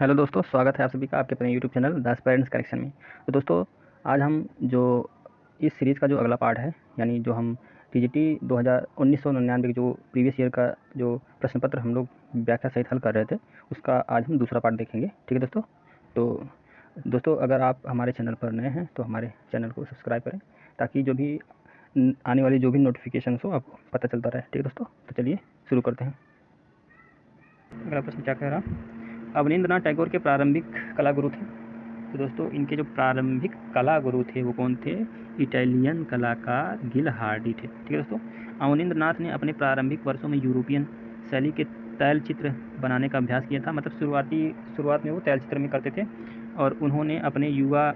Hello दोस्तों, स्वागत है आप सभी का आपके अपने यूट्यूब चैनल दास पेरेंट्स करेक्शन में। तो दोस्तों, आज हम जो इस सीरीज़ का जो अगला पार्ट है, यानी जो हम टीजीटी 1999 के जो प्रीवियस ईयर का जो प्रश्न पत्र हम लोग व्याख्या सहित हल कर रहे थे, उसका आज हम दूसरा पार्ट देखेंगे। ठीक है दोस्तों। तो दोस्तों, अगर आप हमारे चैनल पर नए हैं तो हमारे चैनल को सब्सक्राइब करें, ताकि जो भी आने वाली जो भी नोटिफिकेशन हो आपको पता चलता रहे। ठीक है दोस्तों, तो चलिए शुरू करते हैं। अगला प्रश्न क्या कह रहा, अवनींद्रनाथ टैगोर के प्रारंभिक कला गुरु थे। तो दोस्तों, इनके जो प्रारंभिक कला गुरु थे वो कौन थे? इटालियन कलाकार गिल हार्डी थे। ठीक है दोस्तों। अवनींद्रनाथ ने अपने प्रारंभिक वर्षों में यूरोपियन शैली के तैल चित्र बनाने का अभ्यास किया था। मतलब शुरुआत में वो तैल चित्र में करते थे, और उन्होंने अपने युवा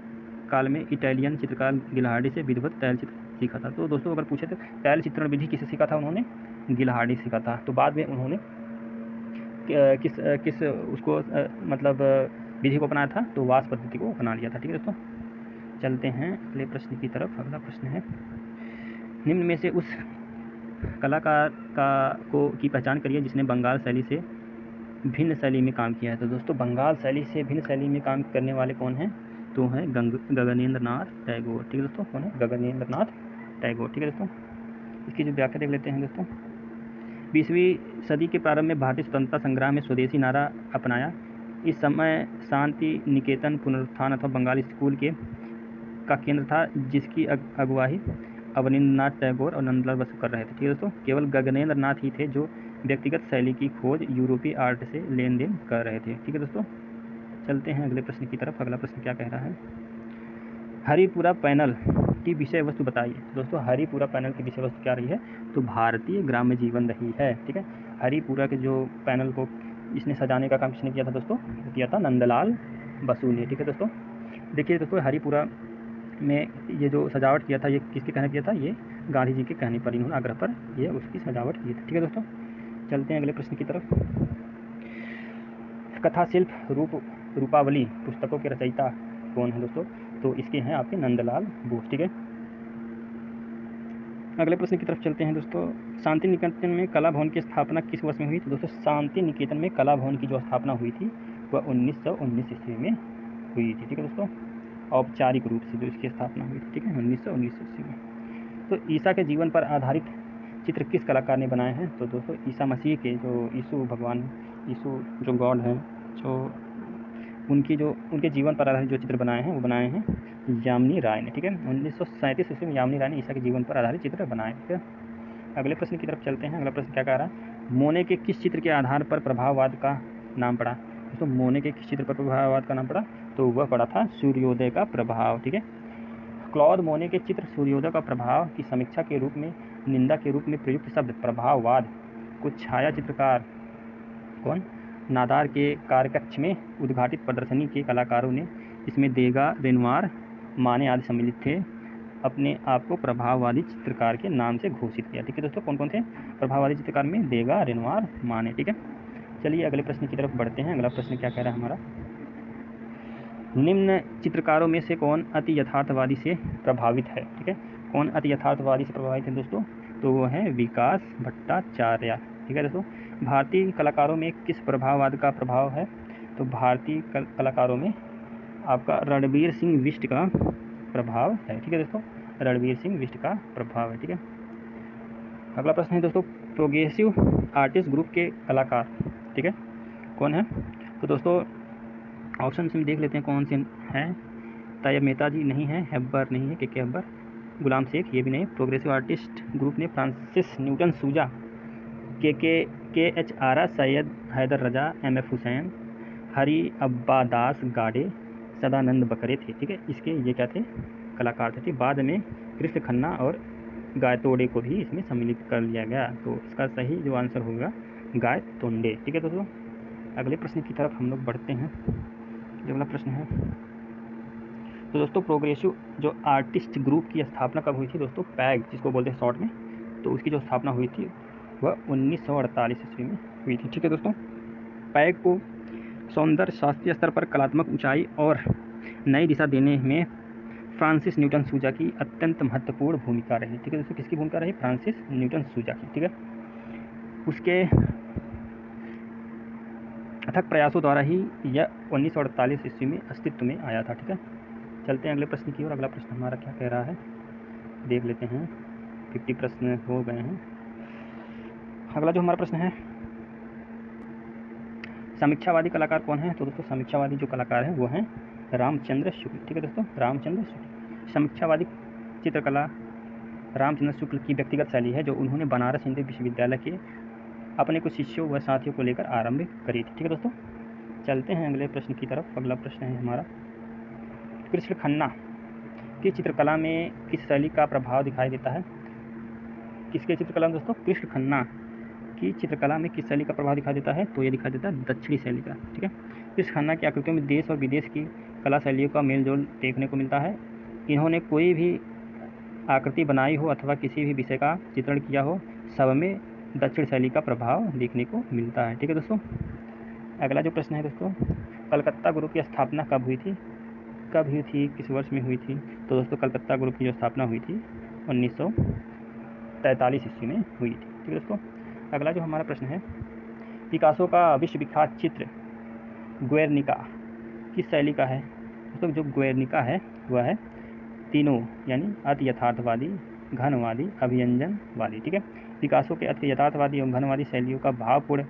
काल में इटालियन चित्रकार गिलहार्डी से विधिवत तैल चित्र सीखा था। तो दोस्तों, अगर पूछे तो तैल चित्रण विधि किसे सीखा था? उन्होंने गिलहार्डी सीखा था। तो बाद में उन्होंने किस किस उसको मतलब विधि को अपनाया था? तो वास पद्धति को अपना लिया था। ठीक है दोस्तों, चलते हैं अगले प्रश्न की तरफ। अगला प्रश्न है, निम्न में से उस कलाकार की पहचान करिए जिसने बंगाल शैली से भिन्न शैली में काम किया है। तो दोस्तों, बंगाल शैली से भिन्न शैली में काम करने वाले कौन हैं? तो हैं गगनेंद्र नाथ टैगोर। ठीक है दोस्तों, कौन है? गगनेंद्र नाथ टैगोर। ठीक है दोस्तों, इसकी जो व्याख्या देख लेते हैं दोस्तों। 20वीं सदी के प्रारंभ में भारतीय स्वतंत्रता संग्राम में स्वदेशी नारा अपनाया। इस समय शांति निकेतन पुनरुत्थान अथवा बंगाली स्कूल का केंद्र था, जिसकी अगुवाई अवनींद्रनाथ टैगोर और नंदलाल बसु कर रहे थे। ठीक है दोस्तों, केवल गगनेंद्र नाथ ही थे जो व्यक्तिगत शैली की खोज यूरोपीय आर्ट से लेन देन कर रहे थे। ठीक है दोस्तों, चलते हैं अगले प्रश्न की तरफ। अगला प्रश्न क्या कह रहा है, हरिपुरा पैनल की विषय वस्तु बताइए। दोस्तों, हरिपुरा पैनल की विषय वस्तु क्या रही है? तो भारतीय ग्राम्य जीवन रही है। ठीक है, हरिपुरा के जो पैनल को इसने सजाने का काम किसने किया था दोस्तों? किया था नंदलाल बसु ने। ठीक है दोस्तों, देखिए दोस्तों, हरिपुरा में ये जो सजावट किया था, ये किसके कहने किया था? ये गांधी जी के कहने पर, इन्होंने आग्रह पर ये उसकी सजावट की थी। ठीक है दोस्तों, चलते हैं अगले प्रश्न की तरफ। कथा शिल्प रूपावली पुस्तकों के रचयिता कौन है दोस्तों? तो इसके हैं आपके नंदलाल बोस। ठीक है, अगले प्रश्न की तरफ चलते हैं दोस्तों। शांति निकेतन में कला भवन की स्थापना किस वर्ष में हुई? तो दोस्तों, शांति निकेतन में कला भवन की जो स्थापना हुई थी वह 1919 ईस्वी में हुई थी। ठीक है दोस्तों, औपचारिक रूप से जो इसकी स्थापना हुई थी। ठीक है, 1919 ईस्वी में। तो ईसा के जीवन पर आधारित चित्र किस कलाकार ने बनाए हैं? तो दोस्तों, ईसा मसीह के जो यीशु भगवान, यीशु जो गॉड हैं, जो उनके जीवन पर आधारित जो चित्र बनाए हैं वो बनाए हैं यामिनी राय ने। ठीक है, 1937 ईस्वी में यामिनी राय ने ईसा के जीवन पर आधारित चित्र बनाए। ठीक है, अगले प्रश्न की तरफ चलते हैं। अगला प्रश्न क्या कह रहा है, मोने के किस चित्र के आधार पर प्रभाववाद का नाम पड़ा? दोस्तों, मोने के किस चित्र पर प्रभाववाद का नाम पड़ा? तो वह पड़ा था सूर्योदय का प्रभाव। ठीक है, क्लॉद मोने के चित्र सूर्योदय का प्रभाव की समीक्षा के रूप में, निंदा के रूप में प्रयुक्त शब्द प्रभाववाद को छाया चित्रकार कौन? नादार के कार्यकक्ष में उद्घाटित प्रदर्शनी के कलाकारों ने, इसमें देगा, रेनवार, माने आदि सम्मिलित थे, अपने आप को प्रभाववादी चित्रकार के नाम से घोषित किया। ठीक है दोस्तों, कौन कौन थे प्रभाववादी चित्रकार में? देगा, रेनवार, माने। ठीक है, चलिए अगले प्रश्न की तरफ बढ़ते हैं। अगला प्रश्न क्या कह रहा है हमारा, निम्न चित्रकारों में से कौन अति यथार्थवादी से प्रभावित है? ठीक है, कौन अति यथार्थवादी से प्रभावित है दोस्तों? तो वो है विकास भट्टाचार्य। ठीक है दोस्तों, भारतीय कलाकारों में किस प्रभाववाद का प्रभाव है? तो भारतीय कलाकारों में आपका रणवीर सिंह बिष्ट का प्रभाव है। ठीक है दोस्तों, रणवीर सिंह बिष्ट का प्रभाव है। ठीक है, अगला प्रश्न है दोस्तों, प्रोग्रेसिव आर्टिस्ट ग्रुप के कलाकार, ठीक है, कौन है? तो दोस्तों, ऑप्शन में देख लेते हैं कौन से हैं। तैयब मेहता जी नहीं है, हेब्बर नहीं है, के हेब्बर, गुलाम शेख ये भी नहीं। प्रोग्रेसिव आर्टिस्ट ग्रुप ने फ्रांसिस न्यूटन सूजा, के एच आरा, सैयद हैदर रजा, एम एफ हुसैन, हरी अब्बादास गाडे, सदानंद बकरे थे। ठीक है, इसके ये क्या थे? कलाकार थे। बाद में कृष्ण खन्ना और गायतोड़े को भी इसमें सम्मिलित कर लिया गया। तो इसका सही जो आंसर होगा गायतोंडे। ठीक है दोस्तों, अगले प्रश्न की तरफ हम लोग बढ़ते हैं। जो अगला प्रश्न है, तो दोस्तों, प्रोग्रेसिव जो आर्टिस्ट ग्रुप की स्थापना कब हुई थी दोस्तों? पैग जिसको बोलते हैं शॉर्ट में, तो उसकी जो स्थापना हुई थी वह 1948 ईस्वी में हुई थी। ठीक है दोस्तों, पैग को सौंदर्य शास्त्रीय स्तर पर कलात्मक ऊंचाई और नई दिशा देने में फ्रांसिस न्यूटन सूजा की अत्यंत महत्वपूर्ण भूमिका रही। ठीक है दोस्तों, किसकी भूमिका रही? फ्रांसिस न्यूटन सूजा की। ठीक है, उसके अथक प्रयासों द्वारा ही यह 1948 ईस्वी में अस्तित्व में आया था। ठीक है, चलते हैं अगले प्रश्न की ओर। अगला प्रश्न हमारा क्या कह रहा है, देख लेते हैं। 50 प्रश्न हो गए हैं। अगला जो हमारा प्रश्न है, समीक्षावादी कलाकार कौन है? तो दोस्तों समीक्षावादी जो कलाकार हैं वो हैं रामचंद्र शुक्ल। ठीक है दोस्तों, रामचंद्र शुक्ल। समीक्षावादी चित्रकला रामचंद्र शुक्ल की व्यक्तिगत शैली है जो उन्होंने बनारस हिंदू विश्वविद्यालय के अपने कुछ शिष्यों व साथियों को लेकर आरंभ करी थी। ठीक है दोस्तों, चलते हैं अगले प्रश्न की तरफ। अगला प्रश्न है हमारा, कृष्ण खन्ना की चित्रकला में किस शैली का प्रभाव दिखाई देता है? किसके चित्रकला में दोस्तों? कृष्ण खन्ना की चित्रकला में किस शैली का प्रभाव दिखाई देता है? तो ये दिखाई देता है दक्षिणी शैली का। ठीक है, कृष्ण खन्ना की आकृतियों में देश और विदेश की कला शैलियों का मेलजोल देखने को मिलता है। इन्होंने कोई भी आकृति बनाई हो अथवा किसी भी विषय का चित्रण किया हो, सब में दक्षिण शैली का प्रभाव देखने को मिलता है। ठीक है दोस्तों, अगला जो प्रश्न है दोस्तों, कलकत्ता ग्रुप की स्थापना कब हुई थी? कब हुई थी, किस वर्ष में हुई थी? तो दोस्तों कलकत्ता ग्रुप की जो स्थापना हुई थी 1943 ईस्वी में हुई थी। ठीक है दोस्तों, अगला जो हमारा प्रश्न है, पिकासो का विश्वविख्यात चित्र गुएर्निका किस शैली का है? दोस्तों जो गुएर्निका है वह है तीनों यानी अति यथार्थवादी, घनवादी, अभिव्यंजनवादी। ठीक है, पिकासो के अति यथार्थवादी एवं घनवादी शैलियों का भावपूर्ण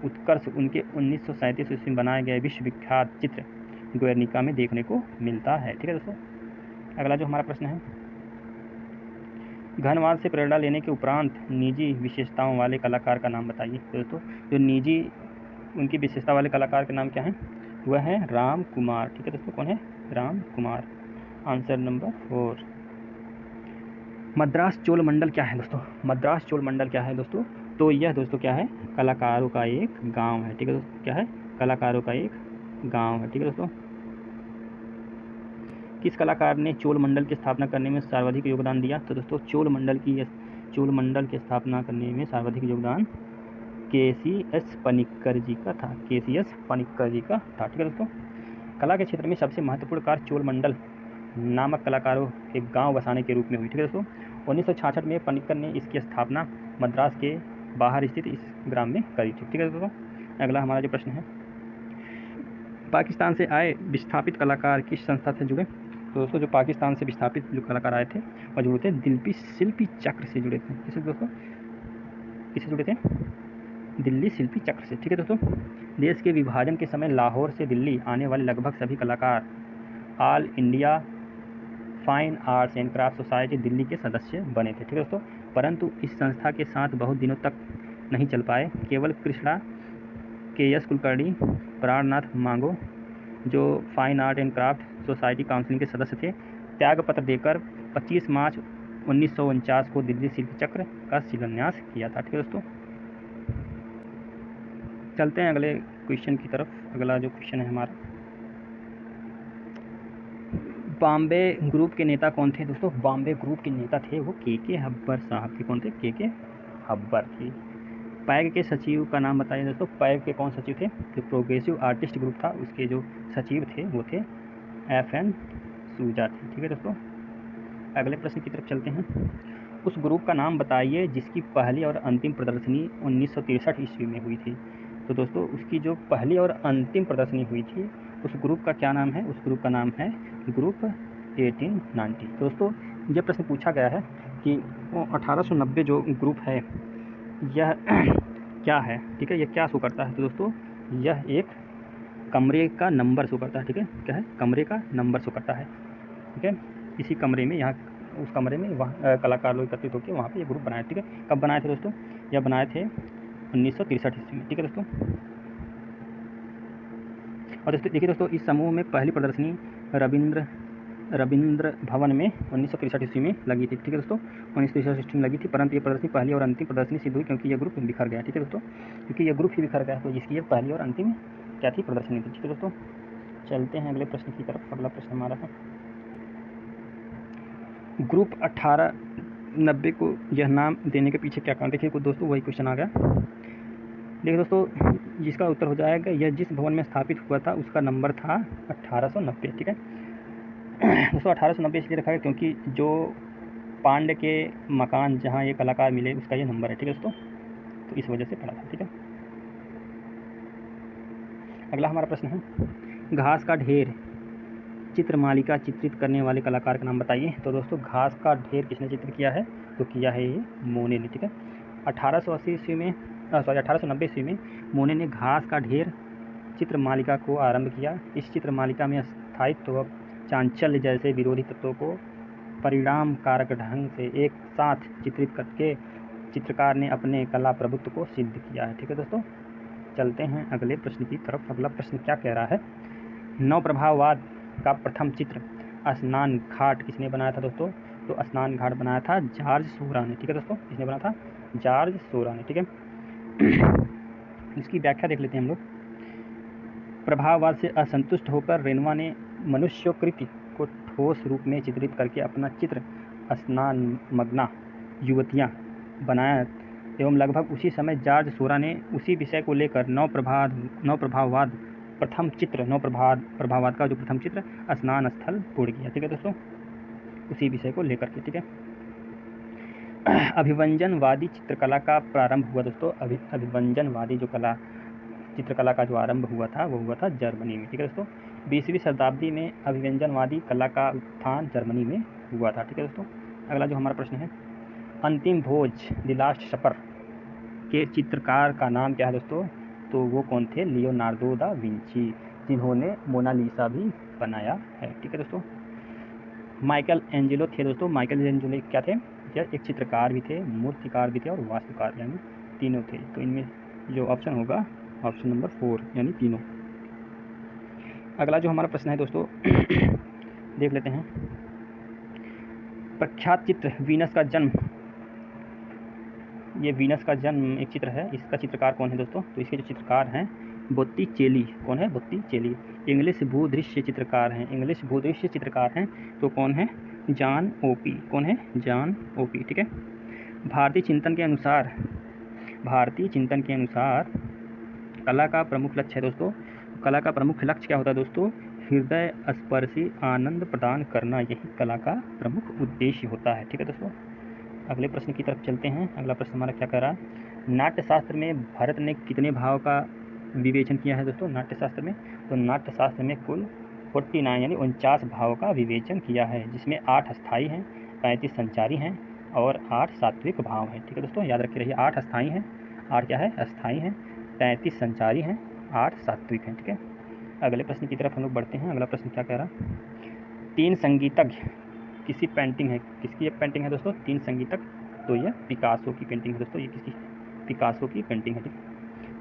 उत्कर्ष उनके 1937 ईस्वी में बनाए गए विश्वविख्यात चित्र गुएर्निका में देखने को मिलता है। ठीक है दोस्तों, अगला जो हमारा प्रश्न है, घनवाद से प्रेरणा लेने के उपरांत निजी विशेषताओं वाले कलाकार का नाम बताइए। तो दोस्तों जो निजी उनकी विशेषता वाले कलाकार के नाम क्या हैं? वह है राम कुमार। ठीक है दोस्तों, कौन है? राम कुमार। Answer number 4। मद्रास चोल मंडल क्या है दोस्तों? मद्रास चोल मंडल क्या है दोस्तों? तो यह दोस्तों क्या है? कलाकारों का एक गांव है। ठीक है दोस्तों, क्या है? कलाकारों का एक गांव है। ठीक है दोस्तों, किस कलाकार ने चोल मंडल की स्थापना करने में सर्वाधिक योगदान दिया? तो दोस्तों चोल मंडल की स्थापना करने में सर्वाधिक योगदान KCS पनिक्कर जी का था। KCS पनिक्कर जी का था। ठीक है दोस्तों, कला के क्षेत्र में सबसे महत्वपूर्ण कार्य चोल मंडल नामक कलाकारों के गांव बसाने के रूप में हुई। ठीक है दोस्तों, 1966 में पनिक्कर ने इसकी स्थापना मद्रास के बाहर स्थित इस ग्राम में करी थी। ठीक है दोस्तों, अगला हमारा जो प्रश्न है, पाकिस्तान से आए विस्थापित कलाकार किस संस्था से जुड़े? तो दोस्तों जो पाकिस्तान से विस्थापित जो कलाकार आए थे वह जुड़े थे दिल्ली शिल्पी चक्र से जुड़े थे। किससे दोस्तों? किससे जुड़े थे? दिल्ली शिल्पी चक्र से। ठीक है दोस्तों, देश के विभाजन के समय लाहौर से दिल्ली आने वाले लगभग सभी कलाकार all India fine arts and craft society Delhi के सदस्य बने थे। ठीक है दोस्तों, परंतु इस संस्था के साथ बहुत दिनों तक नहीं चल पाए। केवल कृष्णा KS कुलकर्णी, प्राणनाथ मांगो जो fine art and craft society council के सदस्य थे, त्यागपत्र देकर 25 मार्च 1949 को दिल्ली शिल्प चक्र का शिलान्यास किया था। ठीक है दोस्तों, चलते हैं अगले क्वेश्चन की तरफ। अगला जो क्वेश्चन है हमारा, बॉम्बे ग्रुप के नेता कौन थे? दोस्तों बॉम्बे ग्रुप के नेता थे वो KK हब्बर साहब के। कौन थे? KK हब्बर थे। पैग के सचिव का नाम बताइए दोस्तों। पैग के कौन सचिव थे? जो प्रोग्रेसिव आर्टिस्ट ग्रुप था उसके जो सचिव थे वो थे FN सूजा थे। ठीक है दोस्तों, अगले प्रश्न की तरफ चलते हैं। उस ग्रुप का नाम बताइए जिसकी पहली और अंतिम प्रदर्शनी 1963 ईस्वी में हुई थी। तो दोस्तों उसकी जो पहली और अंतिम प्रदर्शनी हुई थी उस ग्रुप का क्या नाम है? उस ग्रुप का नाम है ग्रुप 1890। दोस्तों यह प्रश्न पूछा गया है कि 1890 जो ग्रुप है यह क्या है? ठीक है, यह क्या शो करता है? तो दोस्तों यह एक कमरे का नंबर शो करता है। ठीक है, क्या है? कमरे का नंबर शो करता है। ठीक है, इसी कमरे में यहाँ उस कमरे में वहाँ कलाकार लोग एकत्रित होकर वहाँ पे ये ग्रुप बनाए। ठीक है, कब बनाए थे दोस्तों? यह बनाए थे 1963 ईस्वी में। ठीक है दोस्तों, और दोस्तों देखिए दोस्तों इस समूह में पहली प्रदर्शनी रविंद्र भवन में 1963 ईस्वी में लगी थी। ठीक है दोस्तों, 1963 ईस्वी में लगी थी, परंतु ये प्रदर्शनी पहली और अंतिम प्रदर्शनी सिद्ध हुई क्योंकि यह ग्रुप बिखर गया। ठीक है दोस्तों, क्योंकि यह ग्रुप ही बिखर गया तो इसकी ये पहली और अंतिम क्या थी? प्रदर्शनी थी। ठीक है दोस्तों, चलते हैं अगले प्रश्न की तरफ। अगला प्रश्न हमारा है, ग्रुप 1890 को यह नाम देने के पीछे क्या कारण? देखिए दोस्तों वही क्वेश्चन आ गया। देखिए दोस्तों जिसका उत्तर हो जाएगा, यह जिस भवन में स्थापित हुआ था उसका नंबर था 1890। ठीक है दोस्तों, 1890 इसलिए रखा गया क्योंकि जो पांड्य के मकान जहाँ ये कलाकार मिले उसका ये नंबर है। ठीक है दोस्तों, तो इस वजह से पड़ा था। ठीक है, अगला हमारा प्रश्न है, घास का ढेर चित्र मालिका चित्रित करने वाले कलाकार का नाम बताइए। तो दोस्तों घास का ढेर किसने चित्र किया है? तो किया है ये मोने ने, ठीक है। 1880 ईस्वी में 1890 ईस्वी में मोने ने घास का ढेर चित्र मालिका को आरंभ किया। इस चित्र मालिका में स्थायित्व व चांचल्य जैसे विरोधी तत्वों को परिणाम कारक ढंग से एक साथ चित्रित करके चित्रकार ने अपने कला प्रभुत्व को सिद्ध किया है, ठीक है दोस्तों। चलते हैं अगले प्रश्न की तरफ। अगला प्रश्न क्या कह रहा है, नवप्रभाववाद का प्रथम चित्र स्नान घाट किसने बनाया था दोस्तों? तो स्नान घाट बनाया था जॉर्ज सोरा ने, ठीक है दोस्तों। किसने बनाया था? जॉर्ज सोरा ने, ठीक है। इसकी व्याख्या देख लेते हैं हम लोग। प्रभाववाद से असंतुष्ट होकर रेनवा ने मनुष्योकृति को ठोस रूप में चित्रित करके अपना चित्र स्नान मग्ना युवतियाँ बनाया एवं लगभग उसी समय जॉर्ज सोरा ने उसी विषय को लेकर नवप्रभाववाद प्रथम चित्र प्रभाववाद का जो प्रथम चित्र स्नान स्थल पूर्ण किया, ठीक है दोस्तों, उसी विषय को लेकर के, ठीक है। अभिव्यंजनवादी चित्रकला का प्रारंभ हुआ दोस्तों। अभिव्यंजनवादी जो चित्रकला का जो आरंभ हुआ था वो हुआ था जर्मनी में, ठीक है दोस्तों। 20वीं शताब्दी में अभिव्यंजनवादी कला का उत्थान जर्मनी में हुआ था, ठीक है दोस्तों। अगला जो हमारा प्रश्न है, अंतिम भोज द लास्ट सपर के चित्रकार का नाम क्या है दोस्तों? तो वो कौन थे? लियोनार्डो दा विंची, जिन्होंने मोनालिसा भी बनाया है, ठीक है दोस्तों। माइकल एंजेलो थे दोस्तों। माइकल एंजेलो क्या थे? एक चित्रकार भी थे, मूर्तिकार भी थे और वास्तुकार, यानी तीनों थे। तो इनमें जो ऑप्शन होगा ऑप्शन नंबर 4 यानी तीनों। अगला जो हमारा प्रश्न है दोस्तों देख लेते हैं। प्रख्यात चित्र वीनस का जन्म, ये वीनस का जन्म एक चित्र है, इसका चित्रकार कौन है दोस्तों? तो इसके जो चित्रकार हैं बोत्तिचेली। कौन है? बोत्तिचेली। इंग्लिश भूदृश्य चित्रकार हैं, इंग्लिश भूदृश्य चित्रकार हैं तो कौन है? John OP. कौन है? जॉन ओपी, ठीक है। भारतीय चिंतन के अनुसार कला का प्रमुख लक्ष्य है दोस्तों। कला का प्रमुख लक्ष्य क्या होता है दोस्तों? हृदय स्पर्शी आनंद प्रदान करना, यही कला का प्रमुख उद्देश्य होता है, ठीक है दोस्तों। अगले प्रश्न की तरफ चलते हैं। अगला प्रश्न हमारा क्या कह रहा है, नाट्यशास्त्र में भरत ने कितने भाव का विवेचन किया है दोस्तों? नाट्यशास्त्र में, तो नाट्यशास्त्र में कुल 49 यानी 49 भाव का विवेचन किया है, जिसमें 8 अस्थाई हैं, 35 संचारी हैं और 8 सात्विक भाव हैं, ठीक है दोस्तों। याद रखे रहिए, 8 अस्थाई हैं, 8 क्या है? अस्थाई हैं, 33 संचारी हैं, 8 सात्विक हैं, ठीक है। अगले प्रश्न की तरफ हम लोग बढ़ते हैं। अगला प्रश्न क्या कह रहा है, 3 संगीतज्ञ किसी पेंटिंग है, किसकी ये पेंटिंग है दोस्तों? 3 संगीतज्ञ, तो यह पिकासो की पेंटिंग है दोस्तों। ये किसी पिकासो की पेंटिंग है, ठीक है।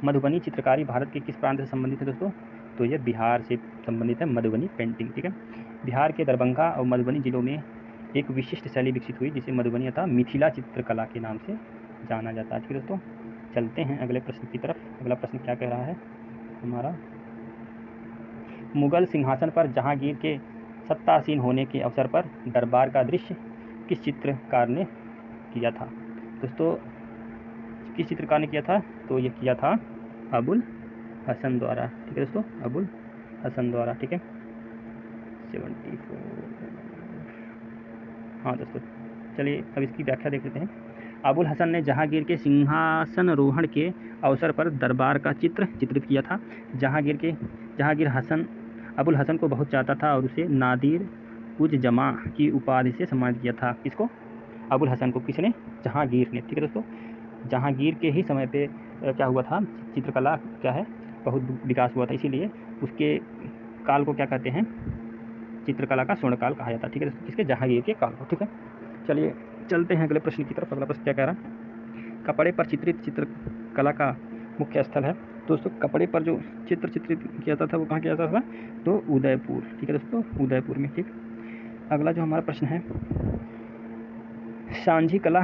मधुबनी चित्रकारी भारत के किस प्रांत से संबंधित है दोस्तों? तो यह बिहार से संबंधित है मधुबनी पेंटिंग, ठीक है। बिहार के दरभंगा और मधुबनी जिलों में एक विशिष्ट शैली विकसित हुई जिसे मधुबनी अथवा मिथिला चित्रकला के नाम से जाना जाता है, ठीक है दोस्तों। चलते हैं अगले प्रश्न की तरफ। अगला प्रश्न क्या कह रहा है हमारा, मुगल सिंहासन पर जहांगीर के सत्तासीन होने के अवसर पर दरबार का दृश्य किस चित्रकार ने किया था दोस्तों? किस चित्रकार ने किया था? तो ये किया था अबुल हसन द्वारा, ठीक है दोस्तों, अबुल हसन द्वारा, ठीक है। 74। हाँ दोस्तों, चलिए अब इसकी व्याख्या देख लेते हैं। अबुल हसन ने जहांगीर के सिंहासन रोहण के अवसर पर दरबार का चित्रित किया था। जहांगीर अबुल हसन को बहुत चाहता था और उसे नादिर उज जमा की उपाधि से सम्मानित किया था। किसको? अबुल हसन को। किसने? जहांगीर ने, ठीक है दोस्तों। जहांगीर के ही समय पे क्या हुआ था, चित्रकला क्या है, बहुत विकास हुआ था, इसीलिए उसके काल को क्या कहते हैं, चित्रकला का स्वर्णकाल कहा जाता है, ठीक है दोस्तों। किसके? जहांगीर के काल को, ठीक है। चलिए चलते हैं अगले प्रश्न की तरफ। अगला प्रश्न क्या कह रहा है, कपड़े पर चित्रित चित्रकला का मुख्य स्थल है दोस्तों। कपड़े पर जो चित्रित किया जाता था वो कहाँ किया जाता था? तो उदयपुर, ठीक है दोस्तों, उदयपुर में, ठीक। अगला जो हमारा प्रश्न है, सांझी कला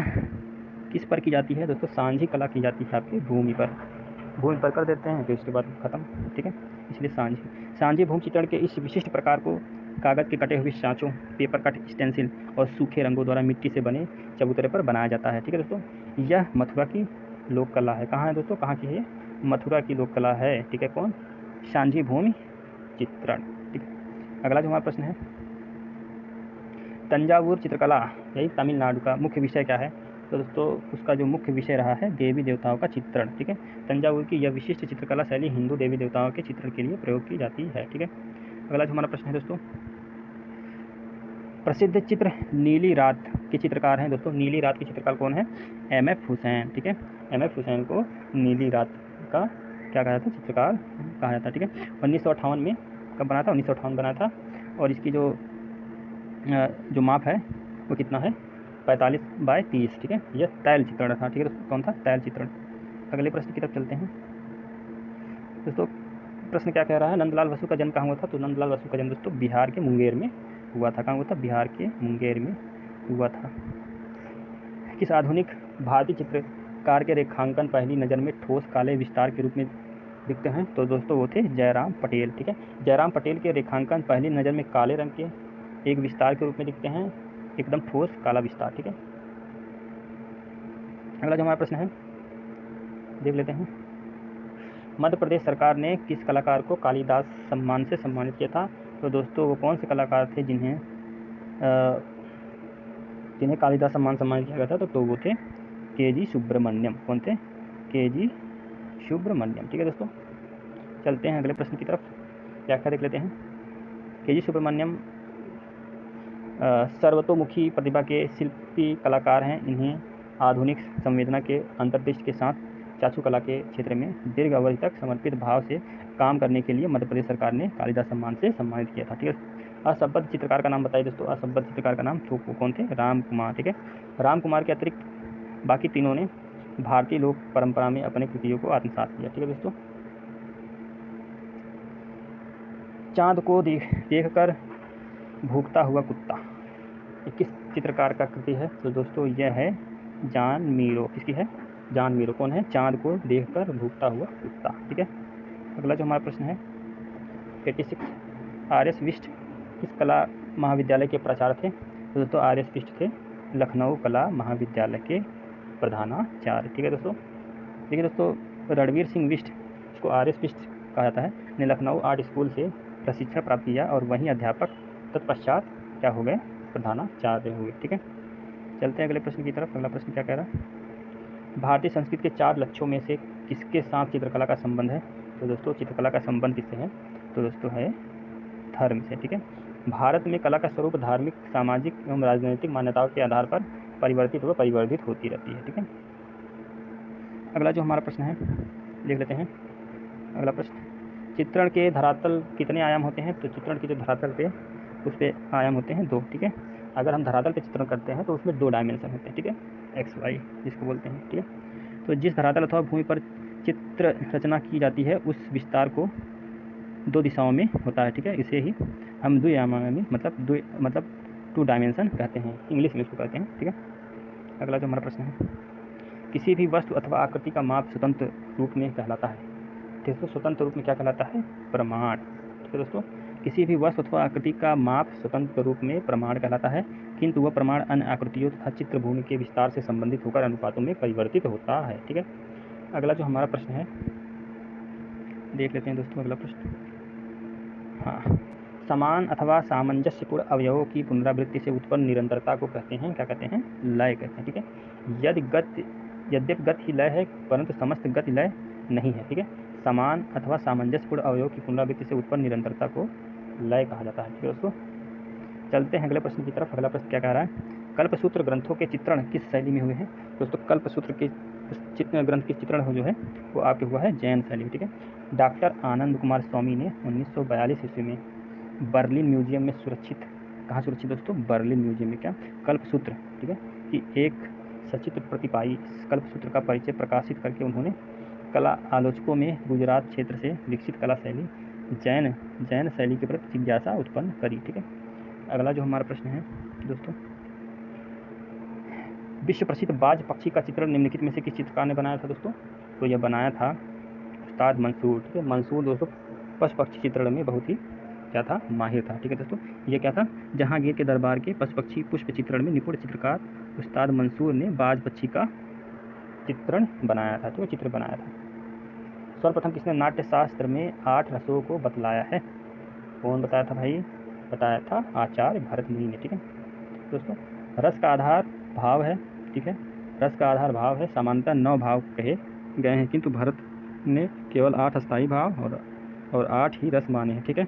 किस पर की जाती है दोस्तों? सांझी कला की जाती है आपकी भूमि पर कर देते हैं, फिर उसके बाद खत्म, ठीक है। इसलिए सांझी भूमि चित्रण के इस विशिष्ट प्रकार को कागज़ के कटे हुए सांचों, पेपर कट स्टेंसिल और सूखे रंगों द्वारा मिट्टी से बने चबूतरे पर बनाया जाता है, ठीक है दोस्तों। यह मथुरा की लोक कला है। कहाँ है दोस्तों? कहाँ की है? मथुरा की लोक कला है, ठीक है। कौन? सांझी भूमि चित्रण, ठीक है। अगला जो हमारा प्रश्न है, तंजावुर चित्रकला यही तमिलनाडु का मुख्य विषय क्या है? तो दोस्तों उसका जो मुख्य विषय रहा है देवी देवताओं का चित्रण। ठीक है, तंजावुर की यह विशिष्ट चित्रकला शैली हिंदू देवी देवताओं के चित्रण के लिए प्रयोग की जाती है। ठीक है, अगला जो हमारा प्रश्न है दोस्तों, प्रसिद्ध चित्र नीली रात के चित्रकार हैं दोस्तों। नीली रात के चित्रकार कौन है? M.F. हुसैन। ठीक है, M.F. हुसैन को नीली रात का क्या कहा जाता है? चित्रकार कहा जाता है। ठीक है, 1958 में कब बना था? 1958 बना था। और इसकी जो माप है वो कितना है? 45/30। ठीक है, यह तैल चित्रण था। ठीक है दोस्तों, कौन था? तैल चित्रण। अगले प्रश्न की तरफ चलते हैं दोस्तों। प्रश्न क्या कह रहा है? नंदलाल बसु का जन्म कहाँ हुआ था? तो नंदलाल बसु का जन्म दोस्तों बिहार के मुंगेर में हुआ था। कहाँ हुआ था? बिहार के मुंगेर में हुआ था। किस आधुनिक भारतीय चित्रकार के रेखांकन पहली नज़र में ठोस काले विस्तार के रूप में दिखते हैं? तो दोस्तों वो थे जयराम पटेल। ठीक है, जयराम पटेल के रेखांकन पहली नज़र में काले रंग के एक विस्तार के रूप में दिखते हैं, एकदम ठोस काला विस्तार। ठीक है, अगला जो हमारा प्रश्न है देख लेते हैं। मध्य प्रदेश सरकार ने किस कलाकार को कालिदास सम्मान से सम्मानित किया था? तो दोस्तों वो कौन से कलाकार थे जिन्हें कालिदास सम्मान सम्मानित किया गया था? तो वो थे के.जी. सुब्रमण्यम। कौन थे? के.जी. सुब्रमण्यम। ठीक है दोस्तों, चलते हैं अगले प्रश्न की तरफ। व्याख्या देख लेते हैं। के.जी. सुब्रमण्यम सर्वतोमुखी प्रतिभा के शिल्पी कलाकार हैं। इन्हें आधुनिक संवेदना के अंतर्दृष्टि के साथ चाचू के क्षेत्र में दीर्घ अवधि तक समर्पित भाव से काम करने के लिए मध्य प्रदेश सरकार ने कालिदास सम्मान से सम्मानित किया था। ठीक है, असंबद्ध चित्रकार का नाम बताइए दोस्तों। असंबद्ध चित्रकार का नाम तो कौन थे? राम कुमार। ठीक है, राम कुमार के अतिरिक्त बाकी तीनों ने भारतीय लोक परंपरा में अपने कृतियों को आत्मसात किया। ठीक है दोस्तों, चांद को देखकर भूखता हुआ कुत्ता किस चित्रकार का कृति है? तो दोस्तों यह है जॉन मीरो। किसकी है? John Miro. कौन है? चांद को देखकर भूखता हुआ कुत्ता। ठीक है, अगला जो हमारा प्रश्न है 86, R.S. बिष्ट किस कला महाविद्यालय के प्राचार्य थे? तो दोस्तों R.S. बिष्ट थे लखनऊ कला महाविद्यालय के प्रधानाचार्य। ठीक है दोस्तों, देखिए दोस्तों रणवीर सिंह बिष्ट, इसको R.S. बिष्ट कहा जाता है, ने लखनऊ आर्ट स्कूल से प्रशिक्षण प्राप्त किया और वहीं अध्यापक तत्पश्चात क्या हो गए? प्रधानाचार्य हुए। ठीक है, चलते हैं अगले प्रश्न की तरफ। अगला प्रश्न क्या कह रहा है? भारतीय संस्कृति के 4 लक्ष्यों में से किसके साथ चित्रकला का संबंध है? तो दोस्तों चित्रकला का संबंध किससे है? तो दोस्तों है धर्म से। ठीक है, भारत में कला का स्वरूप धार्मिक, सामाजिक एवं राजनीतिक मान्यताओं के आधार पर परिवर्तित व परिवर्धित होती रहती है। ठीक है, अगला जो हमारा प्रश्न है देख लेते हैं। अगला प्रश्न, चित्रण के धरातल कितने आयाम होते हैं? तो चित्रण के जो धरातल पे उस पर आयाम होते हैं 2। ठीक है, अगर हम धरातल पे चित्रण करते हैं तो उसमें 2 डायमेंशन होते हैं। ठीक है, एक्स वाई जिसको बोलते हैं। ठीक है, तो जिस धरातल अथवा भूमि पर चित्र रचना की जाती है उस विस्तार को 2 दिशाओं में होता है। ठीक है, इसे ही हम द्विआयामी मतलब 2 डायमेंशन कहते हैं, इंग्लिश में इसको कहते हैं। ठीक है, अगला जो हमारा प्रश्न है, किसी भी वस्तु अथवा आकृति का माप स्वतंत्र रूप में कहलाता है? दोस्तों स्वतंत्र रूप में क्या कहलाता है? प्रमाण। ठीक है दोस्तों, किसी भी वस्तु अथवा आकृति का माप स्वतंत्र रूप में प्रमाण कहलाता है, किंतु वह प्रमाण अन्य आकृतियों तथा चित्रभूमि के विस्तार से संबंधित होकर अनुपातों में परिवर्तित होता है। ठीक है, अगला जो हमारा प्रश्न है देख लेते हैं दोस्तों। अगला प्रश्न, हाँ, समान अथवा सामंजस्यपूर्ण अवयवों की पुनरावृत्ति से उत्पन्न निरंतरता को कहते हैं, क्या कहते हैं? लय कहते हैं। ठीक है, यद्यपि गति ही लय है परंतु समस्त गति लय नहीं है। ठीक है, समान अथवा सामंजस्यपूर्ण अवयव की पुनरावृत्ति से उत्पन्न निरंतरता को लय कहा जाता है। ठीक है दोस्तों, चलते हैं अगले प्रश्न की तरफ। अगला प्रश्न क्या कह रहा है? कल्पसूत्र ग्रंथों के चित्रण किस शैली में हुए हैं? दोस्तों कल्पसूत्र के ग्रंथ के चित्रण जो है वो आपके हुआ है जैन शैली में। ठीक है, डॉक्टर आनंद कुमार स्वामी ने 1942 ईस्वी में बर्लिन म्यूजियम में सुरक्षित, कहाँ सुरक्षित दोस्तों? बर्लिन म्यूजियम में क्या? कल्पसूत्र, ठीक है, कि एक सचित्र प्रति पाई कल्पसूत्र का परिचय प्रकाशित करके उन्होंने कला आलोचकों में गुजरात क्षेत्र से विकसित कला शैली जैन शैली के प्रति जिज्ञासा उत्पन्न करी। ठीक है, अगला जो हमारा प्रश्न है दोस्तों, विश्व प्रसिद्ध बाज पक्षी का चित्रण निम्नलिखित में से किस चित्रकार ने बनाया था दोस्तों? तो यह बनाया था उस्ताद मंसूर। ठीक है, मंसूर दोस्तों पशु पक्षी चित्रण में बहुत ही क्या था? माहिर था। ठीक है दोस्तों, ये क्या था? जहांगीर के दरबार के पशु पक्षी पुष्प चित्रण में निपुण चित्रकार उस्ताद मंसूर ने बाज पक्षी का चित्रण बनाया था। तो चित्र बनाया था। सर्वप्रथम किसने नाट्य शास्त्र में 8 रसों को बतलाया है? कौन बताया था भाई? बताया था आचार्य भरत मुनि ने। ठीक है दोस्तों, रस का आधार भाव है। ठीक है, रस का आधार भाव है, सामान्यतः 9 भाव कहे गए हैं, किंतु भरत ने केवल 8 अस्थायी भाव और 8 ही रस माने हैं। ठीक है।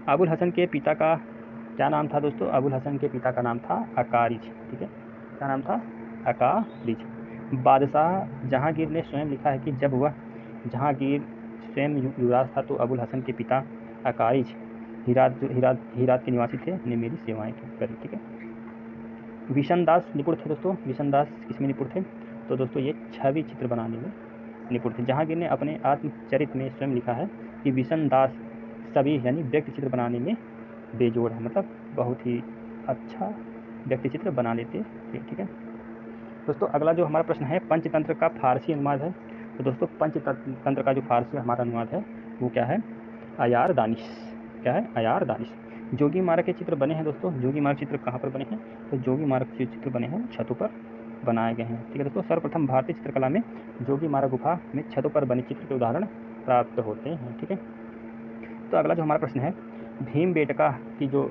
अबुल हसन के पिता का क्या नाम था दोस्तों? अबुल हसन के पिता का नाम था अकारिज। ठीक है, क्या नाम था? अकारिज। बादशाह जहांगीर ने स्वयं लिखा है कि जब वह जहांगीर स्वयं युवराज था तो अबुल हसन के पिता अकारिज हीरात के निवासी थे, ने मेरी सेवाएं करी। ठीक है। विशन दास निपुण थे दोस्तों। विशन दास किसमें निपुण थे? तो दोस्तों ये छवि चित्र बनाने में निपुण थे। जहांगीर ने अपने आत्मचरित्र में स्वयं लिखा है कि विशन दास सभी यानी व्यक्ति चित्र बनाने में बेजोड़ है, मतलब बहुत ही अच्छा व्यक्ति चित्र बना लेते थे। ठीक है दोस्तों, अगला जो हमारा प्रश्न है, पंचतंत्र का फारसी अनुवाद है। तो दोस्तों पंचतंत्र का जो फारसी हमारा अनुवाद है वो क्या है? अयार दानिश। क्या है? अयार दानिश। जोगी मार्ग के चित्र बने हैं दोस्तों। जोगी मार्ग चित्र कहाँ पर बने हैं? तो जोगी मार्ग के चित्र बने हैं छतों पर बनाए गए हैं। ठीक है दोस्तों, सर्वप्रथम भारतीय चित्रकला में जोगी मार्ग गुफा में छतों पर बने चित्र के उदाहरण प्राप्त होते हैं। ठीक है। तो अगला जो हमारा प्रश्न है, भीमबेटका की जो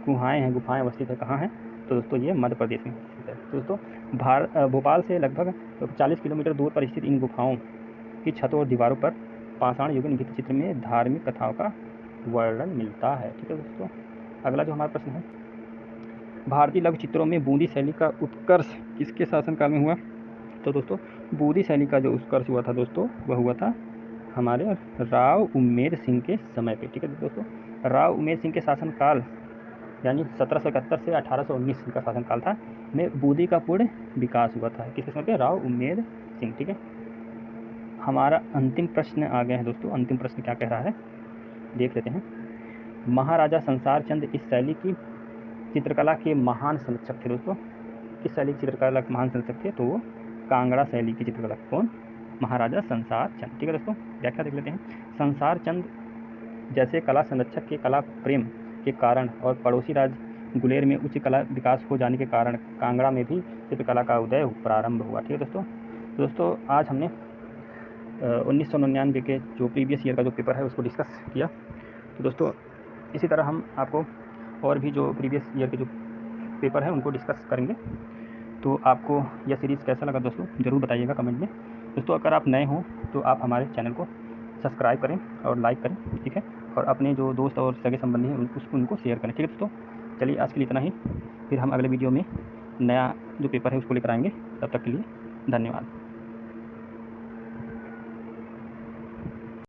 गुफाएं अवस्थित है कहाँ है? तो दोस्तों ये मध्य प्रदेश में स्थित है। तो दोस्तों भोपाल से लगभग 40 किलोमीटर दूर पर स्थित इन गुफाओं की छतों और दीवारों पर पाषाण युगीन भित्ति चित्र में धार्मिक कथाओं का वर्णन मिलता है। ठीक है दोस्तों, अगला जो हमारा प्रश्न है, भारतीय लघु चित्रों में बूंदी शैली का उत्कर्ष किसके शासनकाल में हुआ? तो दोस्तों बूंदी शैली का जो उत्कर्ष हुआ था दोस्तों वह हुआ था हमारे राव उमेर सिंह के समय पे। ठीक है दोस्तों, राव उमेर सिंह के शासनकाल यानी 1771 से 1819 का शासनकाल था, में बूंदी का पूर्ण विकास हुआ था। किसके समय पे? राव उमेर सिंह। ठीक है। हमारा अंतिम प्रश्न आ गया है दोस्तों। अंतिम प्रश्न क्या कह रहा है देख लेते हैं। महाराजा संसार चंद इस शैली की चित्रकला के महान संरक्षक थे दोस्तों। किस शैली की चित्रकला के महान संरक्षक थे? तो वो कांगड़ा शैली की चित्रकला। कौन? महाराजा संसार चंद। ठीक है दोस्तों, व्याख्या देख लेते हैं। संसार चंद जैसे कला संरक्षक के कला प्रेम के कारण और पड़ोसी राज्य गुलेर में उच्च कला विकास हो जाने के कारण कांगड़ा में भी चित्रकला का उदय प्रारंभ हुआ। ठीक है दोस्तों आज हमने 1999 के जो प्रीवियस ईयर का जो पेपर है उसको डिस्कस किया। तो दोस्तों इसी तरह हम आपको और भी जो प्रीवियस ईयर के जो पेपर है उनको डिस्कस करेंगे। तो आपको यह सीरीज़ कैसा लगा दोस्तों ज़रूर बताइएगा कमेंट में। दोस्तों अगर आप नए हों तो आप हमारे चैनल को सब्सक्राइब करें और लाइक करें। ठीक है, और अपने जो दोस्त और सगे संबंधी हैं उनको शेयर करें। ठीक है दोस्तों, चलिए आज के लिए इतना ही, फिर हम अगले वीडियो में नया जो पेपर है उसको लेकर आएंगे। तब तक के लिए धन्यवाद।